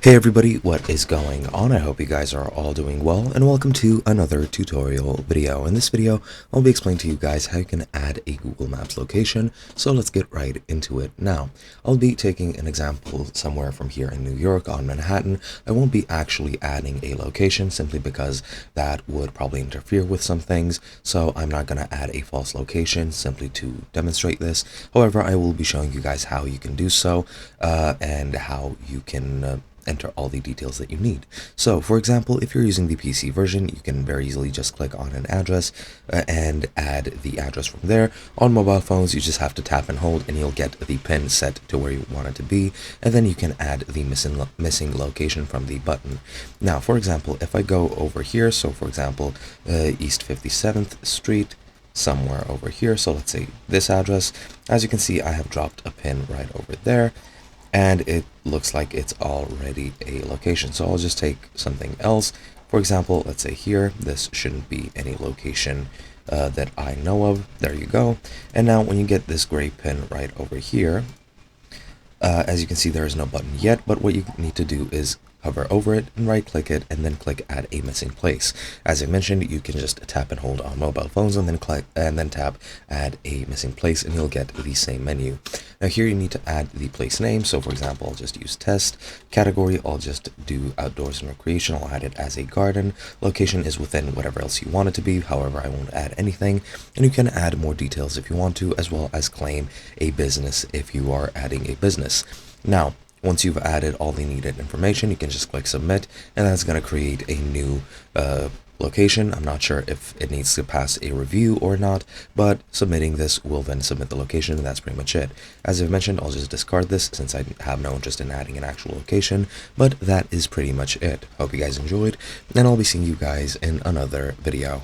Hey everybody, what is going on? I hope you guys are all doing well, and welcome to another tutorial video. In this video, I'll be explaining to you guys how you can add a Google Maps location, so let's get right into it now. I'll be taking an example somewhere from here in New York on Manhattan. I won't be actually adding a location simply because that would probably interfere with some things, so I'm not going to add a false location simply to demonstrate this. However, I will be showing you guys how you can do so and how you can enter all the details that you need. So for example, if you're using the PC version, you can very easily just click on an address and add the address from there. On mobile phones, you just have to tap and hold and you'll get the pin set to where you want it to be, and then you can add the missing location from the button. Now for example, if I go over here, so for example East 57th Street, somewhere over here, so let's say this address, as you can see I have dropped a pin right over there, and it looks like it's already a location. So I'll just take something else. For example, let's say here, this shouldn't be any location that I know of. There you go. And now when you get this gray pin right over here, as you can see, there is no button yet, but what you need to do is hover over it and right click it and then click add a missing place. As I mentioned, you can just tap and hold on mobile phones and then click and then tap add a missing place and you'll get the same menu. Now here you need to add the place name. So for example, I'll just use test. Category, I'll just do outdoors and recreation. I'll add it as a garden. Location is within whatever else you want it to be. However, I won't add anything, and you can add more details if you want to, as well as claim a business if you are adding a business. Now once you've added all the needed information, you can just click submit, and that's going to create a new location. I'm not sure if it needs to pass a review or not, but submitting this will then submit the location, and that's pretty much it. As I've mentioned, I'll just discard this since I have no interest in adding an actual location, but that is pretty much it. Hope you guys enjoyed, and I'll be seeing you guys in another video.